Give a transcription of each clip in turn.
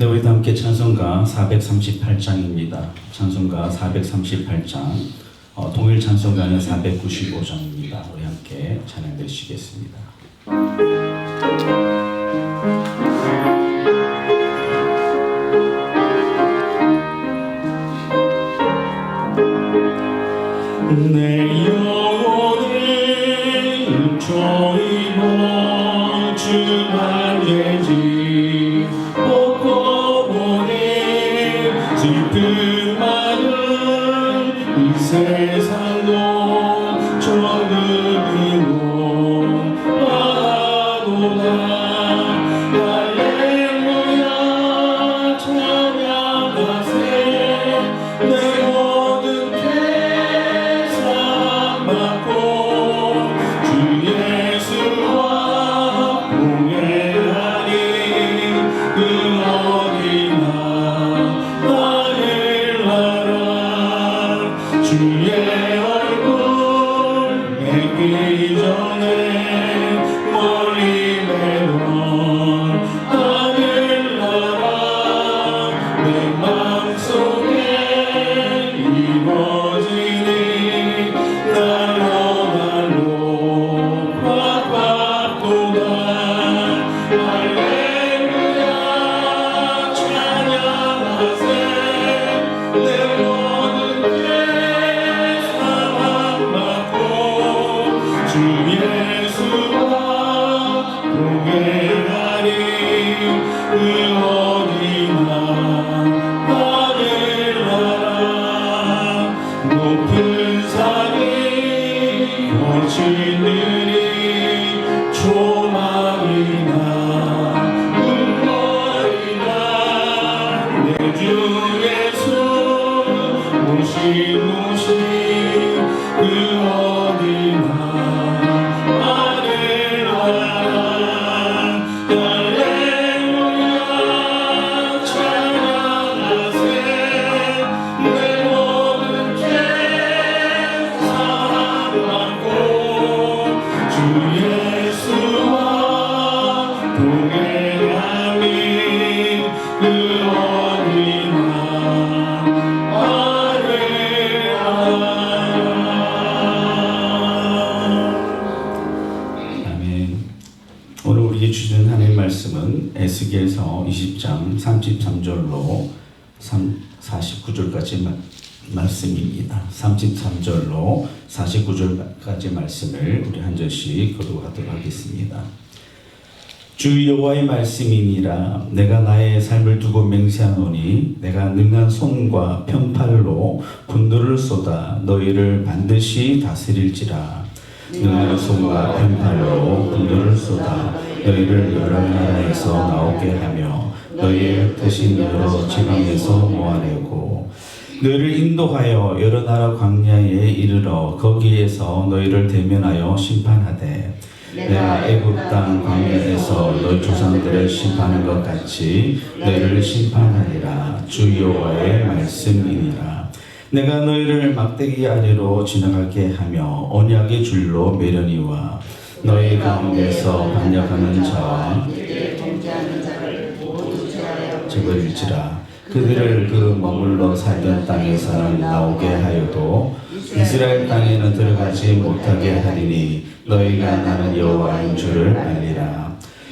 네, 우리도 함께 찬송가 438장입니다. 찬송가 438장, 동일 찬송가는 495장입니다. 우리 함께 찬양 드리시겠습니다. 내 영혼을 조이 멈추만 되지 없고 보니 슬픈 많은 이 세상도 정금이로 하도다. 할렐루야 찬양하세. 내 모든 죄상 받고 주 예수와 동행하니 그 어디나 하늘나라. 주의 얼굴 뵙기 전에 멀리 매던 하늘나라 내 맘속에 이루어지니 날로 날로 꽉꽉 도다. 할렐루야 찬양하세. 내 모든 죄 사함 받고 주 예수와 동행하니 그 어디나 하늘나라. 높은 산이 거친 들이 조망이나 눈물이나 내 주 예수 모신 그 어디나 하늘나라. 할렐루야 찬양하세. 내 모든 죄 사함 받고 주 예수와 동행하니 그 어디나 아멘. 오늘 우리에게 주시는 하나님의 말씀은 에스겔서 20장 33절로 49절까지 말씀입니다. 33절로 49절까지 말씀을 우리 한 절씩 거두어가도록 하겠습니다. 주 여호와의 말씀이니라. 내가 나의 삶을 두고 맹세하노니 내가 능한 손과 편팔로 분노를 쏟아 너희를 반드시 다스릴지라. 능한 손과 편팔로 분노를 쏟아 너희를 여러 나라에서 나오게 하며 너희의 뜻인 여러 지방에서 모아내고 너희를 인도하여 여러 나라 광야에 이르러 거기에서 너희를 대면하여 심판하되 내가 애굽 땅 광야에서 너희 조상들을 심판한 것 같이 너희를 심판하리라. 주 여호와의 말씀이니라. 내가 너희를 막대기 아래로 지나가게 하며 언약의 줄로 매려니와 너희 가운데서 반역하는 자와 저버릴지라. 그들을 그 머물러 살던 땅에서는 나오게 하여도 이스라엘 땅에는 들어가지 못하게 하리니 너희가 나는 여호와인 줄을 알리라.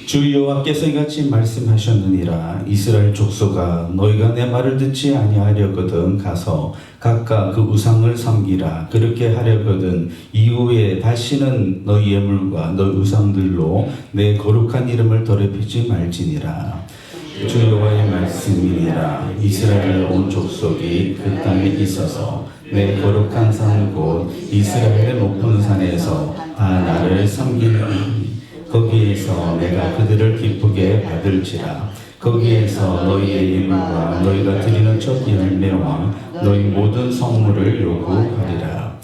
주 여호와께서 이같이 말씀하셨느니라. 이스라엘 족속아 너희가 내 말을 듣지 아니하려거든 가서 각각 그 우상을 섬기라. 그렇게 하려거든 이후에 다시는 너희 예물과 너희 우상들로 내 거룩한 이름을 더럽히지 말지니라. 주 여호와의 말씀이니라. 이스라엘 온 족속이 그 땅에 있어서 내 거룩한 산 곧 이스라엘의 높은 산에서 다 나를 섬기리니 거기에서 내가 그들을 기쁘게 받을지라. 거기에서 너희의 예물과 너희가 드리는 첫 열매와 너희 모든 성물을 요구하리라.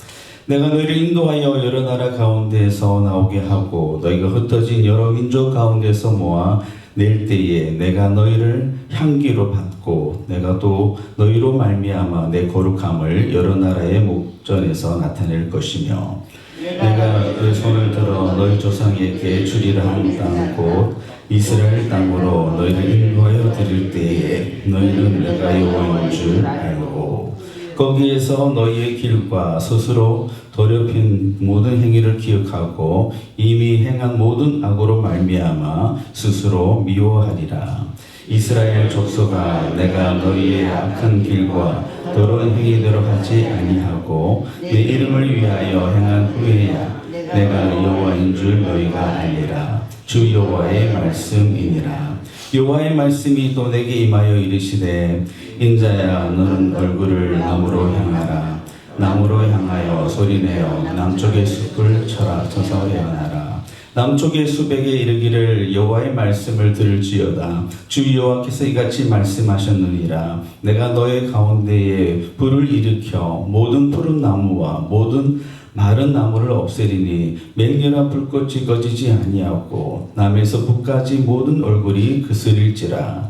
내가 너희를 인도하여 여러 나라 가운데에서 나오게 하고 너희가 흩어진 여러 민족 가운데서 모아 낼 때에 내가 너희를 향기로 받고 내가 또 너희로 말미암아 내 거룩함을 여러 나라의 목전에서 나타낼 것이며 내가 그 손을 들어 너희 조상에게 주리라 한 땅 곧 이스라엘 땅으로 너희를 인도하여 드릴 때에 너희는 내가 여호와인 줄 알고 거기에서 너희의 길과 스스로 더럽힌 모든 행위를 기억하고 이미 행한 모든 악으로 말미암아 스스로 미워하리라. 이스라엘 족속아 내가 너희의 악한 길과 더러운 행위대로 하지 아니하고 내 이름을 위하여 행한 후에야 내가 여호와인 줄 너희가 알리라. 주 여호와의 말씀이니라. 여호와의 말씀이 또 내게 임하여 이르시되 인자야 너는 얼굴을 남으로 향하라. 남으로 향하여 소리내어 남쪽의 숲을 쳐서 예언하라. 남쪽의 숲에게 이르기를 여호와의 말씀을 들을지어다. 주 여호와께서 이같이 말씀하셨느니라. 내가 너의 가운데에 불을 일으켜 모든 푸른 나무와 모든 마른 나무를 없애리니 맹렬한 불꽃이 꺼지지 아니하고 남에서 북까지 모든 얼굴이 그스릴지라.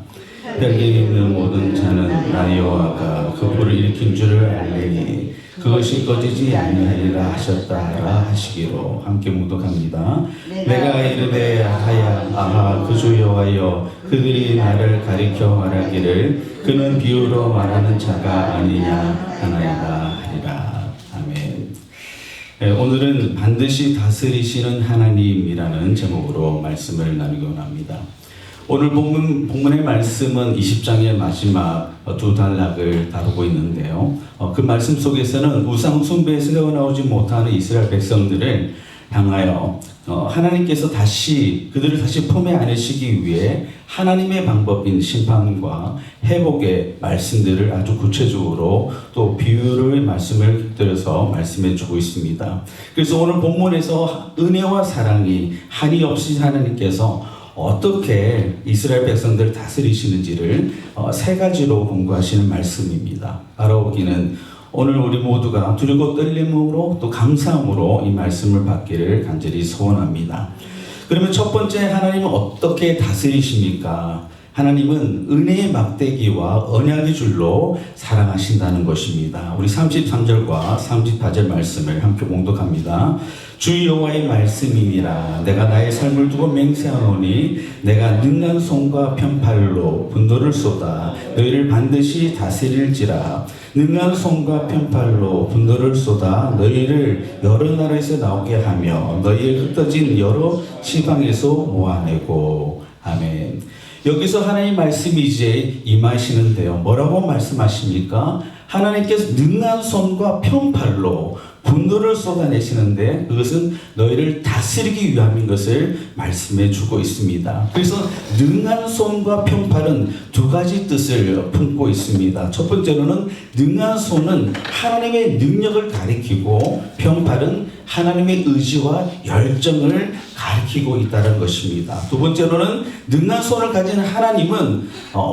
벽에 있는 모든 자는 나 여호와가 그 불을 일으킨 줄을 알리니 그것이 꺼지지 아니하리라 하셨다라 하시기로. 함께 묵독합니다. 내가 이르되 아하 그 주 여호와여 그들이 나를 가리켜 말하기를 그는 비유로 말하는 자가 아니냐 하나이다 하리라. 아멘. 오늘은 반드시 다스리시는 하나님이라는 제목으로 말씀을 나누곤 합니다. 오늘 본문의 말씀은 20장의 마지막 두 단락을 다루고 있는데요. 그 말씀 속에서는 우상 숭배에서 헤어나오지 못하는 이스라엘 백성들을 향하여 하나님께서 그들을 다시 품에 안으시기 위해 하나님의 방법인 심판과 회복의 말씀들을 아주 구체적으로 또 비유를 말씀을 곁들여서 말씀해 주고 있습니다. 그래서 오늘 본문에서 은혜와 사랑이 한이 없이 하나님께서 어떻게 이스라엘 백성들을 다스리시는지를 세 가지로 공부하시는 말씀입니다. 알아보기는 오늘 우리 모두가 두렵고 떨림으로 또 감사함으로 이 말씀을 받기를 간절히 소원합니다. 그러면 첫 번째, 하나님은 어떻게 다스리십니까? 하나님은 은혜의 막대기와 언약의 줄로 사랑하신다는 것입니다. 우리 33절과 34절 말씀을 함께 봉독합니다. 주 여호와의 말씀이니라. 내가 나의 삶을 두고 맹세하노니 내가 능한 손과 편팔로 분노를 쏟아 너희를 반드시 다스릴지라. 능한 손과 편팔로 분노를 쏟아 너희를 여러 나라에서 나오게 하며 너희의 흩어진 여러 지방에서 모아내고. 아멘. 여기서 하나님 말씀이 이제 임하시는데요. 뭐라고 말씀하십니까? 하나님께서 능한 손과 편팔로 분노를 쏟아내시는데 그것은 너희를 다스리기 위함인 것을 말씀해 주고 있습니다. 그래서 능한 손과 편팔은 두 가지 뜻을 품고 있습니다. 첫 번째로는 능한 손은 하나님의 능력을 가리키고 편팔은 하나님의 의지와 열정을 가리키고 있다는 것입니다. 두 번째로는 능한 손을 가진 하나님은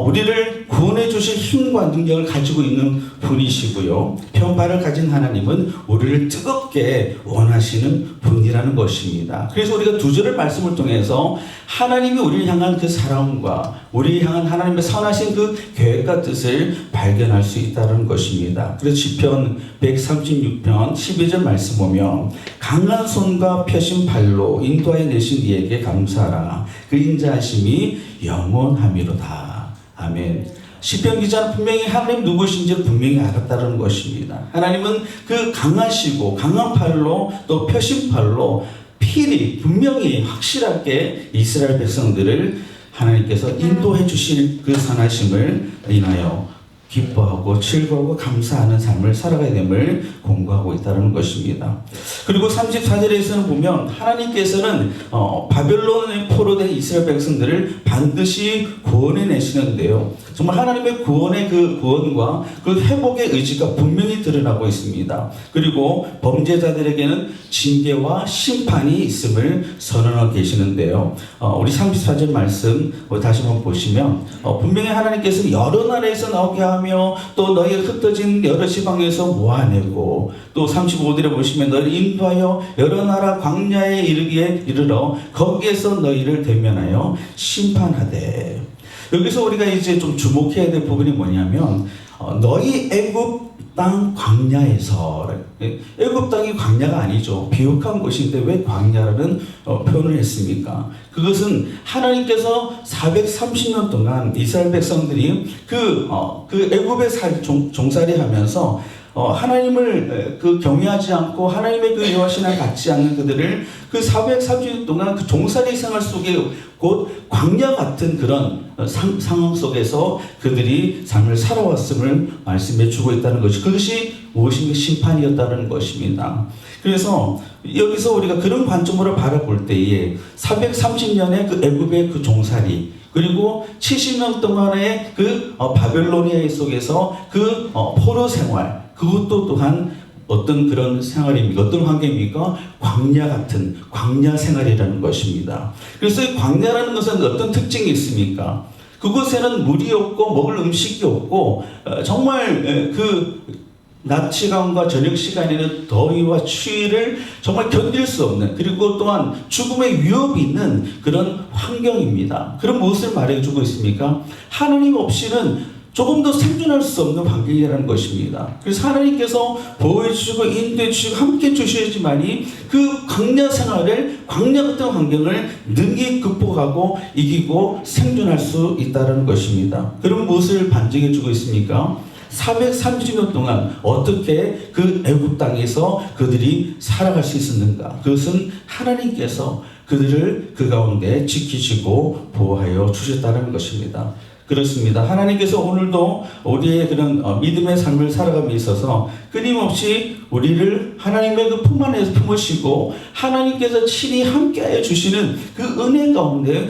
우리를 구원해 주실 힘과 능력을 가지고 있는 분이시고요. 편팔을 가진 하나님은 우리를 뜨겁게 원하시는 분이라는 것입니다. 그래서 우리가 두 절의 말씀을 통해서 하나님이 우리를 향한 그 사랑과 우리를 향한 하나님의 선하신 그 계획과 뜻을 발견할 수 있다는 것입니다. 그래서 시편 136편 12절 말씀 보면 강한 손과 펴신 팔로 인도하여 내신 이에게 감사하라. 그 인자하심이 영원함이로다. 아멘. 시편 기자는 분명히 하나님 누구신지를 분명히 알았다는 것입니다. 하나님은 그 강하시고 강한 팔로 또 펴신 팔로 필히 분명히 확실하게 이스라엘 백성들을 하나님께서 인도해 주실 그 선하심을 인하여 기뻐하고 즐거워하고 감사하는 삶을 살아가야 됨을 공부하고 있다는 것입니다. 그리고 34절에서는 보면 하나님께서는 바벨론의 포로된 이스라엘 백성들을 반드시 구원해 내시는데요. 정말 하나님의 구원의 그 구원과 그 회복의 의지가 분명히 드러나고 있습니다. 그리고 범죄자들에게는 징계와 심판이 있음을 선언하고 계시는데요. 우리 34절 말씀 다시 한번 보시면 분명히 하나님께서 여러 나라에서 나오게 하며 구하며 또 너희 흩어진 여러 지방에서 모아내고 또 35절에 보시면 너희를 인도하여 여러 나라 광야에 이르러 거기에서 너희를 대면하여 심판하되. 여기서 우리가 이제 좀 주목해야 될 부분이 뭐냐면 너희 애굽 땅 광야에서, 애굽 땅이 광야가 아니죠. 비옥한 곳인데 왜 광야라는 표현을 했습니까? 그것은 하나님께서 430년 동안 이스라엘 백성들이 그 애굽에 종살이 하면서 하나님을 경외하지 않고 하나님의 그 여호와 신앙을 갖지 않는 그들을 그 430년 동안 그 종살이 생활 속에 곧 광야 같은 그런 상황 속에서 그들이 삶을 살아왔음을 말씀해 주고 있다는 것이, 그것이 무엇인가 심판이었다는 것입니다. 그래서 여기서 우리가 그런 관점으로 바라볼 때에 430년의 그 애굽의 그 종살이, 그리고 70년 동안의 그 바벨로니아 속에서 그 포로 생활, 그것도 또한 어떤 그런 생활입니까? 어떤 환경입니까? 광야 같은 광야 생활이라는 것입니다. 그래서 이 광야라는 것은 어떤 특징이 있습니까? 그곳에는 물이 없고 먹을 음식이 없고 정말 그 낮 시간과 저녁 시간에는 더위와 추위를 정말 견딜 수 없는, 그리고 또한 죽음의 위협이 있는 그런 환경입니다. 그럼 무엇을 말해주고 있습니까? 하나님 없이는 조금 더 생존할 수 없는 환경이라는 것입니다. 그래서 하나님께서 보호해주시고 인도해주시고 함께 주셔야지만이 그 광야 생활을, 광야 같은 환경을 능히 극복하고 이기고 생존할 수 있다는 것입니다. 그럼 무엇을 반증해주고 있습니까? 430년 동안 어떻게 그 애굽 땅에서 그들이 살아갈 수 있었는가? 그것은 하나님께서 그들을 그 가운데 지키시고 보호하여 주셨다는 것입니다. 그렇습니다. 하나님께서 오늘도 우리의 그런 믿음의 삶을 살아감에 있어서 끊임없이 우리를 하나님의 그 품 안에서 품으시고 하나님께서 친히 함께하여 주시는 그 은혜 가운데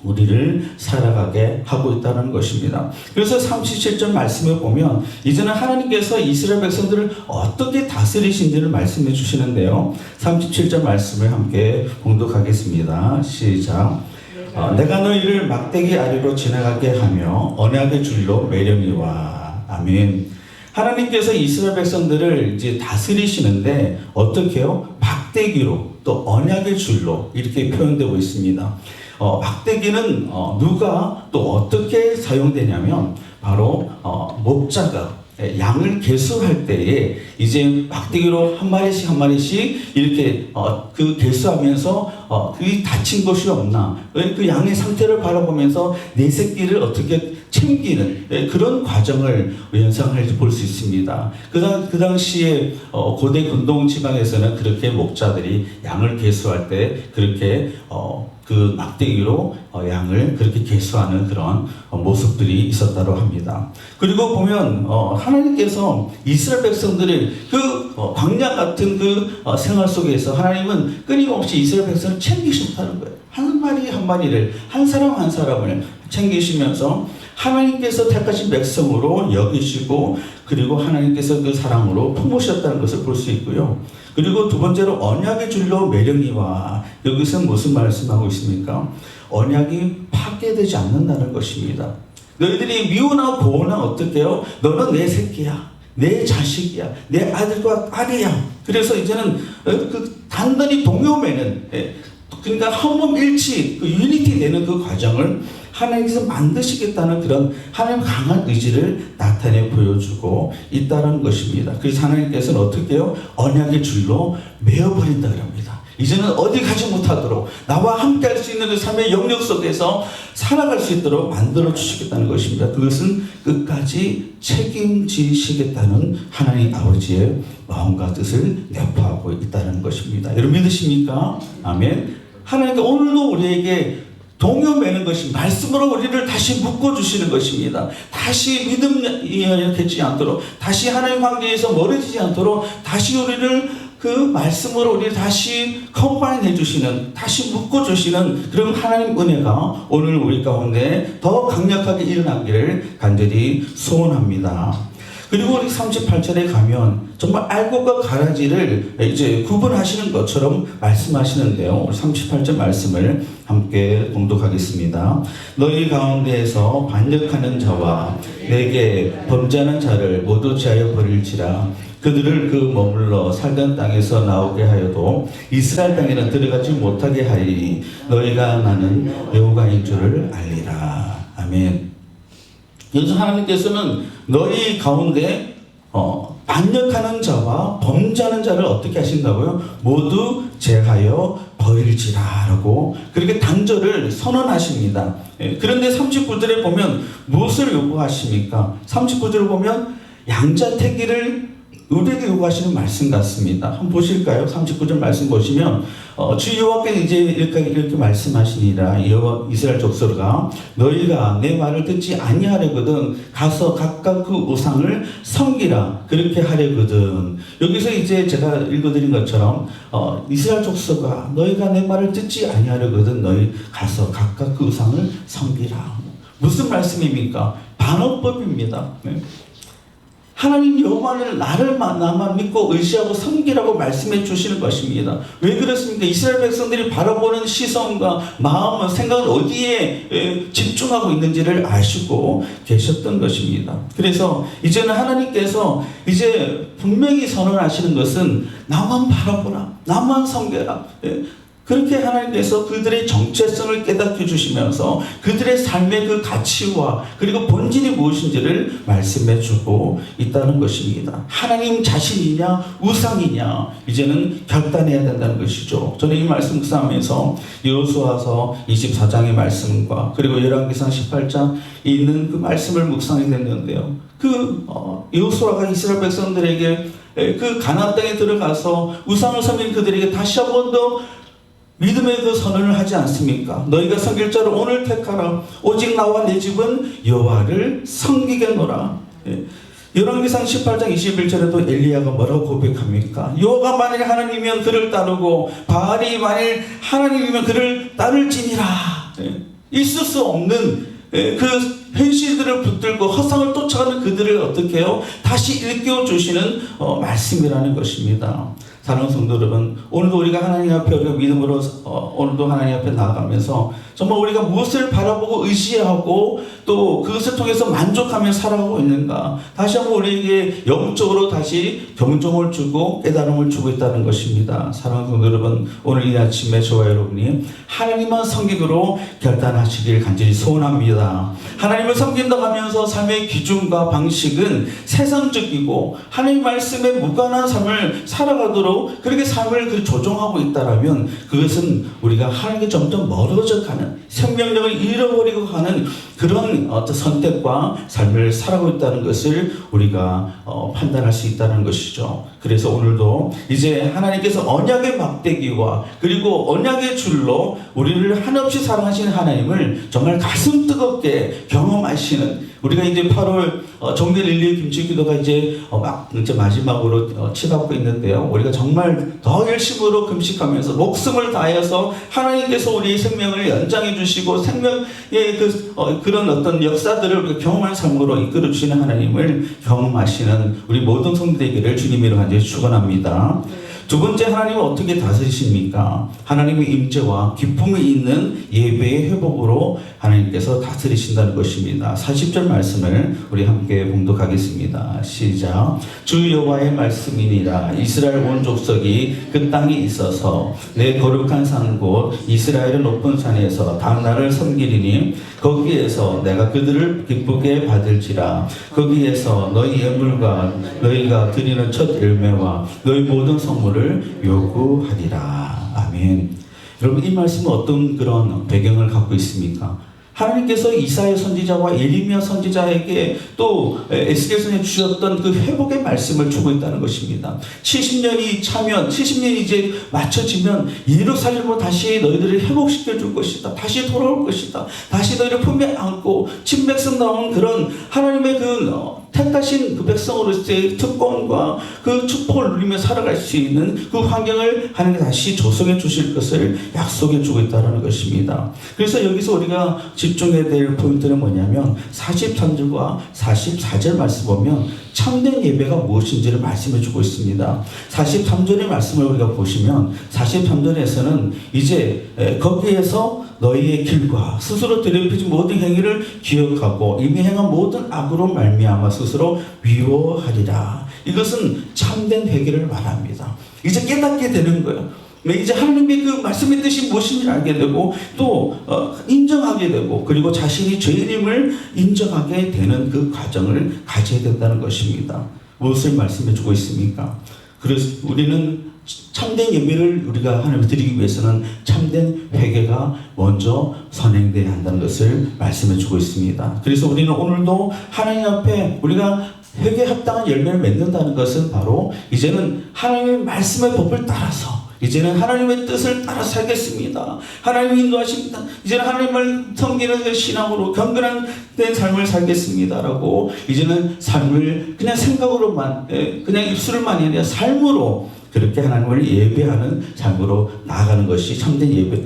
우리를 살아가게 하고 있다는 것입니다. 그래서 37절 말씀을 보면 이제는 하나님께서 이스라엘 백성들을 어떻게 다스리신지를 말씀해 주시는데요. 37절 말씀을 함께 봉독하겠습니다. 시작. 내가 너희를 막대기 아래로 지나가게 하며 언약의 줄로 매려니와. 아멘. 하나님께서 이스라엘 백성들을 이제 다스리시는데 어떻게요? 막대기로 또 언약의 줄로 이렇게 표현되고 있습니다. 막대기는 누가 또 어떻게 사용되냐면 바로 목자가 양을 개수할 때에 이제 막대기로 한 마리씩 이렇게 그 개수하면서 그게 다친 것이 없나, 그 양의 상태를 바라보면서 내 새끼를 어떻게 챙기는 그런 과정을 연상할 때 볼 수 있습니다. 그 당시에 고대 근동 지방에서는 그렇게 목자들이 양을 개수할 때 그렇게 그 막대기로 양을 그렇게 개수하는 그런 모습들이 있었다고 합니다. 그리고 보면 하나님께서 이스라엘 백성들을 그 광야 같은 그 생활 속에서 하나님은 끊임없이 이스라엘 백성을 챙기셨다는 거예요. 한 마리 한 마리를, 한 사람 한 사람을 챙기시면서 하나님께서 택하신 백성으로 여기시고, 그리고 하나님께서 그 사랑으로 품으셨다는 것을 볼 수 있고요. 그리고 두 번째로 언약의 줄로 매령이와. 여기서 무슨 말씀하고 있습니까? 언약이 파괴되지 않는다는 것입니다. 너희들이 미워나 고우나 어떻게 해요? 너는 내 새끼야, 내 자식이야, 내 아들과 딸이야. 그래서 이제는 그 단단히 동요매는, 그러니까 한몸일치, 그 유니티 되는 그 과정을 하나님께서 만드시겠다는 그런 하나님의 강한 의지를 나타내 보여주고 있다는 것입니다. 그래서 하나님께서는 어떻게 해요? 언약의 줄로 메어버린다 그럽니다. 이제는 어디 가지 못하도록 나와 함께 할 수 있는 그 삶의 영역 속에서 살아갈 수 있도록 만들어 주시겠다는 것입니다. 그것은 끝까지 책임지시겠다는 하나님 아버지의 마음과 뜻을 내포하고 있다는 것입니다. 여러분 믿으십니까? 아멘. 하나님께 오늘도 우리에게 동요 매는 것이 말씀으로 우리를 다시 묶어주시는 것입니다. 다시 믿음이 되지 않도록, 다시 하나님 관계에서 멀어지지 않도록 다시 우리를 그 말씀으로 우리를 다시 컴바인 해주시는, 다시 묶어주시는 그런 하나님 은혜가 오늘 우리 가운데 더 강력하게 일어나기를 간절히 소원합니다. 그리고 우리 38절에 가면 정말 알곡과 가라지를 이제 구분하시는 것처럼 말씀하시는데요. 우리 38절 말씀을 함께 봉독하겠습니다. 너희 가운데에서 반역하는 자와 내게 범죄하는 자를 모두 제하여 버릴지라. 그들을 그 머물러 살던 땅에서 나오게 하여도 이스라엘 땅에는 들어가지 못하게 하리니 너희가 나는 여호와인 줄을 알리라. 아멘. 여기서 하나님께서는 너희 가운데 반역하는 자와 범죄하는 자를 어떻게 하신다고요? 모두 제하여 버릴지라라고 그렇게 단절을 선언하십니다. 그런데 39절에 보면 무엇을 요구하십니까? 39절을 보면 양자택일을 우리에게 요구하시는 말씀 같습니다. 한번 보실까요? 39절 말씀 보시면 주 여호와께서 이제 이렇게 말씀하시니라. 이스라엘 족속아 너희가 내 말을 듣지 아니하려거든 가서 각각 그 우상을 섬기라. 그렇게 하려거든. 여기서 이제 제가 읽어드린 것처럼 이스라엘 족속아 너희가 내 말을 듣지 아니하려거든 너희 가서 각각 그 우상을 섬기라. 무슨 말씀입니까? 반어법입니다. 하나님 여호와를 나만 믿고 의지하고 섬기라고 말씀해 주시는 것입니다. 왜 그렇습니까? 이스라엘 백성들이 바라보는 시선과 마음은 생각은 어디에 집중하고 있는지를 아시고 계셨던 것입니다. 그래서 이제는 하나님께서 이제 분명히 선언하시는 것은 나만 바라보라, 나만 섬겨라. 그렇게 하나님께서 그들의 정체성을 깨닫게 주시면서 그들의 삶의 그 가치와 그리고 본질이 무엇인지를 말씀해 주고 있다는 것입니다. 하나님 자신이냐 우상이냐 이제는 결단해야 된다는 것이죠. 저는 이 말씀 묵상하면서 여호수아서 24장의 말씀과 그리고 열왕기상 18장에 있는 그 말씀을 묵상하게 됐는데요. 여호수아가 이스라엘 백성들에게 그 가나안 땅에 들어가서 우상을 섬긴 그들에게 다시 한 번 더 믿음의 그 선언을 하지 않습니까? 너희가 섬길 자를 오늘 택하라. 오직 나와 내 집은 여호와를 섬기겠노라. 열왕기상 18장 21절에도 엘리야가 뭐라고 고백합니까? 여호와가 만일 하나님이면 그를 따르고 바알이 만일 하나님이면 그를 따를지니라. 있을 수 없는 그 현실들을 붙들고 허상을 쫓아가는 그들을 어떻게 해요? 다시 일깨워 주시는 말씀이라는 것입니다. 사랑하는 성도 여러분, 오늘도 우리가 하나님 앞에 우리가 믿음으로 오늘도 하나님 앞에 나아가면서 정말 우리가 무엇을 바라보고 의지하고 또 그것을 통해서 만족하며 살아가고 있는가? 다시 한번 우리에게 영적으로 다시 경종을 주고 깨달음을 주고 있다는 것입니다. 사랑하는 성도 여러분, 오늘 이 아침에 저와 여러분이 하나님만 섬기기로 결단하시길 간절히 소원합니다. 하나님을 섬긴다고 하면서 삶의 기준과 방식은 세상적이고 하나님 말씀에 무관한 삶을 살아가도록 그렇게 삶을 조종하고 있다라면 그것은 우리가 하나님께 점점 멀어져 가는 생명력을 잃어버리고 가는 그런 어떤 선택과 삶을 살아가고 있다는 것을 우리가 판단할 수 있다는 것이죠. 그래서 오늘도 이제 하나님께서 언약의 막대기와 그리고 언약의 줄로 우리를 한없이 사랑하시는 하나님을 정말 가슴 뜨겁게 경험하시는 우리가 이제 8월 정결 1일 김치 기도가 이제 마지막으로 치닫고 있는데요. 우리가 정말 더 열심으로 금식하면서 목숨을 다해서 하나님께서 우리의 생명을 연장해 주시고 생명의 그런 어떤 역사들을 우리가 경험한 삶으로 이끌어 주시는 하나님을 경험하시는 우리 모든 성도들에게를 주님으로 간절히 축원합니다. 두 번째, 하나님은 어떻게 다스리십니까? 하나님의 임재와 기쁨이 있는 예배의 회복으로 하나님께서 다스리신다는 것입니다. 40절 말씀을 우리 함께 봉독하겠습니다. 시작. 주 여호와의 말씀이니라. 이스라엘 온 족속이 그 땅에 있어서 내 거룩한 산 곧 이스라엘의 높은 산에서 다 나를 섬기리니 거기에서 내가 그들을 기쁘게 받을지라. 거기에서 너희 예물과 너희가 드리는 첫 열매와 너희 모든 선물을 요구하리라. 아멘. 여러분, 이 말씀은 어떤 그런 배경을 갖고 있습니까? 하나님께서 이사야 선지자와 예레미야 선지자에게 또 에스겔 선지자에 주셨던 그 회복의 말씀을 주고 있다는 것입니다. 70년이 차면 70년이 이제 맞춰지면 예루살렘으로 다시 너희들을 회복시켜 줄 것이다. 다시 돌아올 것이다. 다시 너희를 품에 안고 친백성 나온 그런 하나님의 그 택하신 그 백성으로서의 특권과 그 축복을 누리며 살아갈 수 있는 그 환경을 하나님이 다시 조성해 주실 것을 약속해 주고 있다는 것입니다. 그래서 여기서 우리가 집중해야 될 포인트는 뭐냐면 43절과 44절 말씀 보면 참된 예배가 무엇인지를 말씀해 주고 있습니다. 43절의 말씀을 우리가 보시면 43절에서는 이제 거기에서 너희의 길과 스스로 더럽히지 모든 행위를 기억하고 이미 행한 모든 악으로 말미암아 스스로 미워하리라. 이것은 참된 회개를 말합니다. 이제 깨닫게 되는 거예요. 이제 하나님의 그 말씀의 뜻이 무엇인지 알게 되고 또 인정하게 되고 그리고 자신이 죄인임을 인정하게 되는 그 과정을 가져야 된다는 것입니다. 무엇을 말씀해 주고 있습니까? 그래서 우리는 참된 예배를 우리가 하나님께 드리기 위해서는 참된 회개가 먼저 선행돼야 한다는 것을 말씀해 주고 있습니다. 그래서 우리는 오늘도 하나님 앞에 우리가 회개에 합당한 열매를 맺는다는 것은 바로 이제는 하나님의 말씀의 법을 따라서 이제는 하나님의 뜻을 따라 살겠습니다. 하나님의 인도하십니다. 이제는 하나님을 섬기는 신앙으로 경건한 삶을 살겠습니다라고 이제는 삶을 그냥 생각으로만 그냥 입술을만 아니라 삶으로 그렇게 하나님을 예배하는 삶으로 나아가는 것이 참된 예배,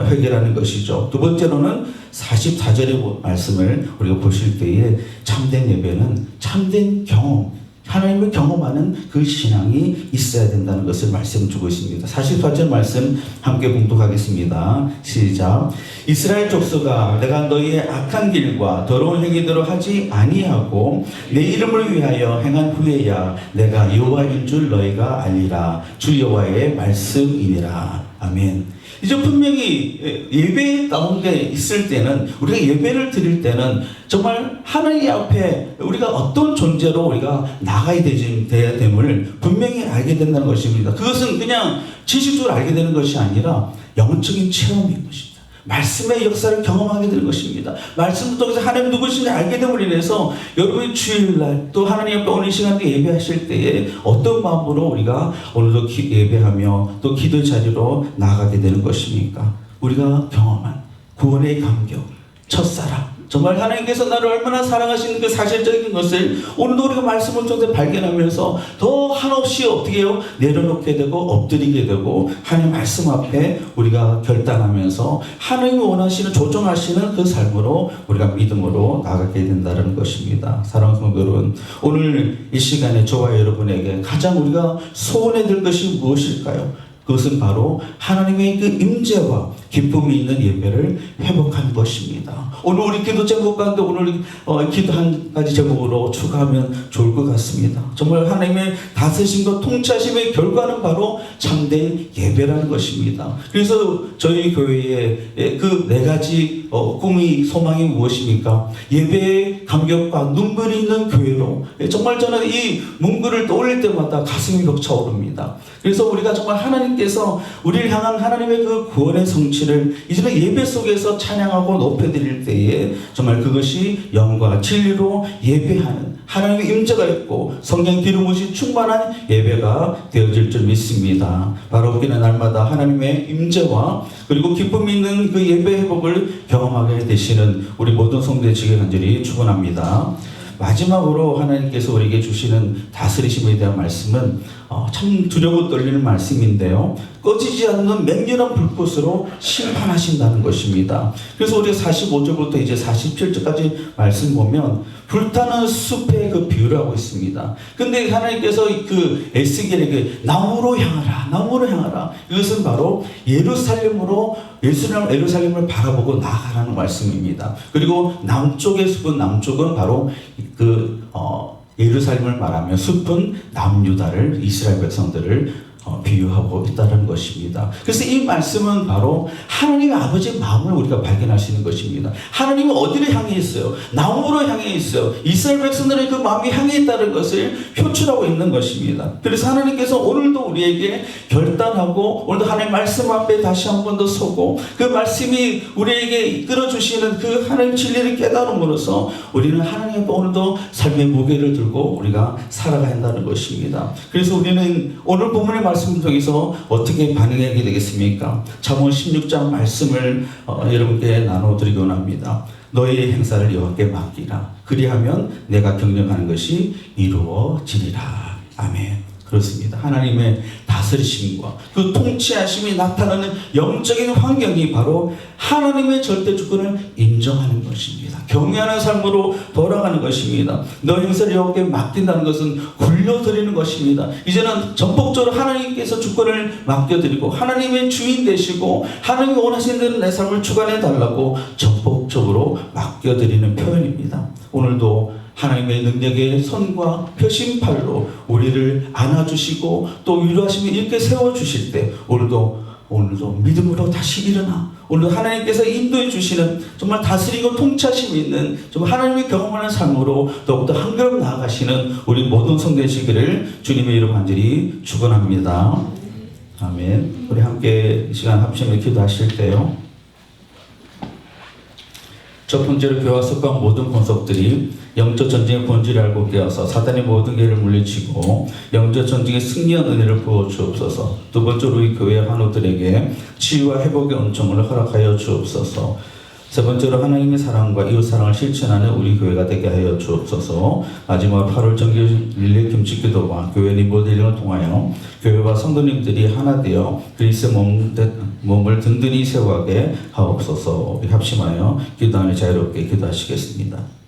회개라는 것이죠. 두 번째로는 44절의 말씀을 우리가 보실 때에 참된 예배는 참된 경험, 하나님을 경험하는 그 신앙이 있어야 된다는 것을 말씀 주고 있습니다. 44절 말씀 함께 봉독하겠습니다. 시작. 이스라엘 족속아 내가 너희의 악한 길과 더러운 행위대로 하지 아니하고 내 이름을 위하여 행한 후에야 내가 여호와인 줄 너희가 알리라. 주 여호와의 말씀이니라. 아멘. 이제 분명히 예배 가운데 있을 때는 우리가 예배를 드릴 때는 정말 하나님 앞에 우리가 어떤 존재로 우리가 나가야 됨을 분명히 알게 된다는 것입니다. 그것은 그냥 지식적으로 알게 되는 것이 아니라 영적인 체험인 것입니다. 말씀의 역사를 경험하게 되는 것입니다. 말씀을 통해서 하나님 누구신지 알게 됨으로 인해서 여러분이 주일날 또 하나님 앞에 오늘 시간에 예배하실 때에 어떤 마음으로 우리가 오늘도 예배하며 또 기도 자리로 나아가게 되는 것입니까? 우리가 경험한 구원의 감격, 첫사랑, 정말 하나님께서 나를 얼마나 사랑하시는 그 사실적인 것을 오늘도 우리가 말씀을 통해 발견하면서 더 한없이 어떻게 해요? 내려놓게 되고 엎드리게 되고 하나님 말씀 앞에 우리가 결단하면서 하나님이 원하시는 조정하시는 그 삶으로 우리가 믿음으로 나가게 된다는 것입니다. 사랑하는 성도 여러분, 오늘 이 시간에 저와 여러분에게 가장 우리가 소원해 들 것이 무엇일까요? 그것은 바로 하나님의 그 임재와 기쁨이 있는 예배를 회복하는 것입니다. 오늘 우리 기도 제목 가운데 오늘 기도 한 가지 제목으로 추가하면 좋을 것 같습니다. 정말 하나님의 다스리심과 통치하심의 결과는 바로 참된 예배라는 것입니다. 그래서 저희 교회의 그 네 가지 꿈이 소망이 무엇입니까? 예배의 감격과 눈물이 있는 교회로 정말 저는 이 문구를 떠올릴 때마다 가슴이 벅차오릅니다. 그래서 우리가 정말 하나님께서 우리를 향한 하나님의 그 구원의 성취를 이제는 예배 속에서 찬양하고 높여드릴 때에 정말 그것이 영과 진리로 예배하는 하나님의 임재가 있고 성령 기름부으시 충만한 예배가 되어질 줄 믿습니다. 바로 우리는 날마다 하나님의 임재와 그리고 기쁨 있는 그 예배 회복을 경험하게 되시는 우리 모든 성도되시길 간절히 축원합니다. 마지막으로 하나님께서 우리에게 주시는 다스리심에 대한 말씀은 참 두려워 떨리는 말씀인데요. 꺼지지 않는 맹렬한 불꽃으로 심판하신다는 것입니다. 그래서 우리가 45절부터 이제 47절까지 말씀 보면 불타는 숲의 그 비유를 하고 있습니다. 근데 하나님께서 그 에스겔에게 나무로 향하라, 나무로 향하라. 이것은 바로 예루살렘을 바라보고 나아가라는 말씀입니다. 그리고 남쪽의 숲은 남쪽은 바로 예루살렘을 말하며 숲은 남유다를 이스라엘 백성들을 비유하고 있다는 것입니다. 그래서 이 말씀은 바로 하나님의 아버지의 마음을 우리가 발견할 수 있는 것입니다. 하나님은 어디를 향해 있어요? 나무로 향해 있어요. 이스라엘 백성들의 그 마음이 향해 있다는 것을 표출하고 있는 것입니다. 그래서 하나님께서 오늘도 우리에게 결단하고 오늘도 하나님의 말씀 앞에 다시 한 번 더 서고 그 말씀이 우리에게 이끌어주시는 그 하나님의 진리를 깨달음으로써 우리는 하나님 앞에 오늘도 삶의 무게를 들고 우리가 살아가야 한다는 것입니다. 그래서 우리는 오늘 본문의 말씀을 통해서 어떻게 반응하게 되겠습니까? 잠언 16장 말씀을 여러분께 나눠드리기 원합니다. 너희의 행사를 여호와께 맡기라. 그리하면 내가 경영하는 것이 이루어지리라. 아멘. 그렇습니다. 하나님의 다스리심과 그 통치하심이 나타나는 영적인 환경이 바로 하나님의 절대 주권을 인정하는 것입니다. 경외하는 삶으로 돌아가는 것입니다. 너의 행사를 여호와께 맡긴다는 것은 굴려드리는 것입니다. 이제는 전폭적으로 하나님께서 주권을 맡겨드리고 하나님의 주인 되시고 하나님이 원하시는 대로 내 삶을 주관해 달라고 전폭적으로 맡겨드리는 표현입니다. 오늘도 하나님의 능력의 손과 표심팔로 우리를 안아주시고 또 위로하시며 이렇게 세워주실 때 오늘도 믿음으로 다시 일어나 오늘도 하나님께서 인도해 주시는 정말 다스리고 통치하심이 있는 좀 하나님이 경험하는 삶으로 더욱더 한 걸음 나아가시는 우리 모든 성되시기를 주님의 이름 간절히 축원합니다. 아멘. 우리 함께 이 시간 합심을 기도하실 때요. 첫 번째로 교회와 속한 모든 권속들이 영적 전쟁의 본질을 알고 깨어서 사단의 모든 계를 물리치고 영적 전쟁의 승리한 은혜를 부어 주옵소서. 두 번째로 우리 교회 환우들에게 치유와 회복의 은총을 허락하여 주옵소서. 세 번째로 하나님의 사랑과 이웃 사랑을 실천하는 우리 교회가 되게 하여 주옵소서. 마지막으로 8월 정기 릴레이 김치기도와 교회 리모델링을 통하여 교회와 성도님들이 하나 되어 그리스도의 몸을 든든히 세워가게 하옵소서. 합심하여 기도하며 자유롭게 기도하시겠습니다.